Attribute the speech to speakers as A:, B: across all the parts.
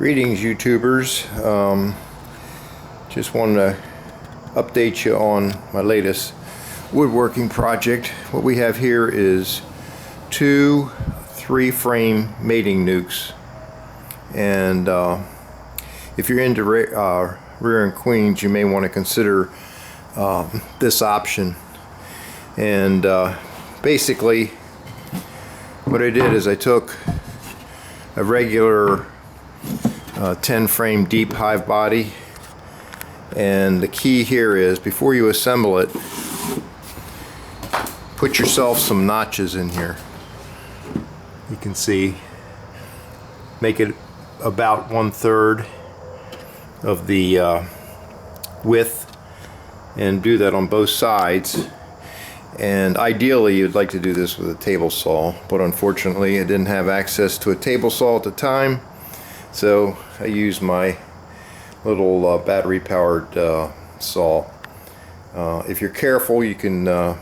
A: Greetings, YouTubers. Just wanted to update you on my latest woodworking project. What we have here is two 3-frame mating nukes, and if you're into rearing queens, you may want to consider this option. And basically what I did is I took a regular 10-frame deep hive body, and the key here is, before you assemble it, put yourself some notches in here. You can see, make it about 1/3 of the width, and do that on both sides. And ideally you'd like to do this with a table saw, but unfortunately I didn't have access to a table saw at the time, so I used my little battery powered saw. If you're careful, you can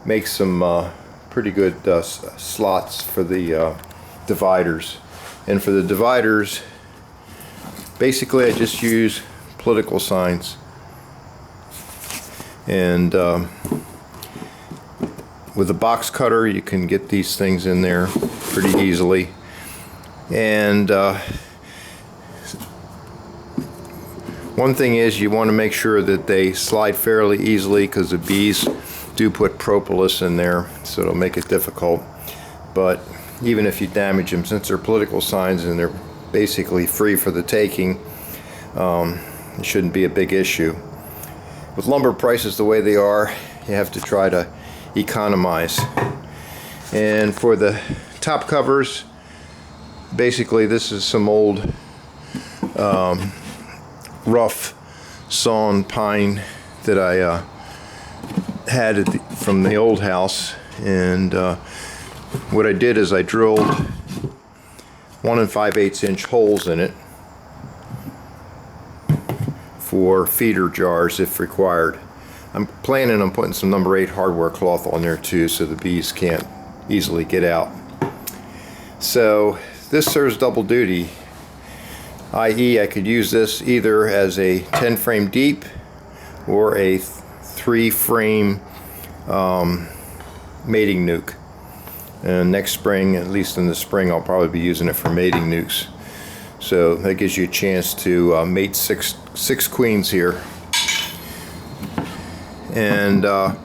A: make some pretty good slots for the dividers. And for the dividers, basically I just use political signs, and with a box cutter you can get these things in there pretty easily. And one thing is, you want to make sure that they slide fairly easily, because the bees do put propolis in there, so it'll make it difficult. But even if you damage them, since they're political signs and they're basically free for the taking, it shouldn't be a big issue. With lumber prices the way they are, you have to try to economize. And for the top covers, basically this is some old rough sawn pine that I had from the old house. And what I did is I drilled 1 5/8 inch holes in it for feeder jars if required. I'm planning on putting some number 8 hardware cloth on there too, so the bees can't easily get out. So this serves double duty, i.e. I could use this either as a 10-frame deep or a 3-frame mating nuke. And next spring, at least in the spring, I'll probably be using it for mating nukes. So that gives you a chance to mate six queens here. And the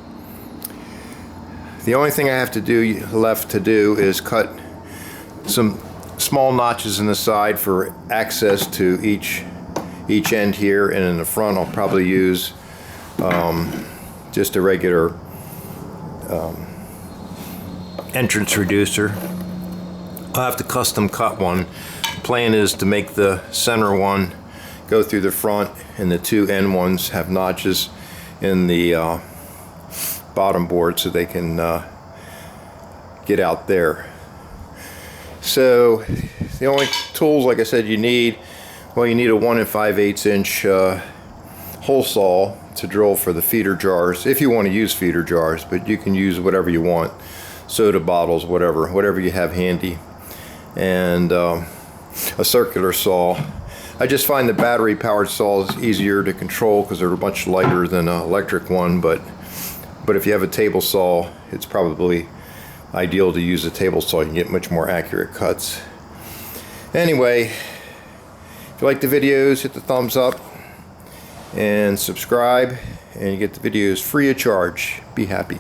A: only thing I have to do left to do is cut some small notches in the side for access to each end here, and in the front I'll probably use just a regular entrance reducer. I'll have to custom cut one. The plan is to make the center one go through the front, and the two end ones have notches in the bottom board so they can get out there. So the only tools, like I said, you need, well, you need a 1 5/8 inch hole saw to drill for the feeder jars, if you want to use feeder jars, but you can use whatever you want, soda bottles, whatever you have handy, and a circular saw. I just find the battery powered saws easier to control because they're much lighter than an electric one, but if you have a table saw, it's probably ideal to use a table saw. You can get much more accurate cuts. Anyway, if you like the videos, hit the thumbs up and subscribe, and you get the videos free of charge. Be happy.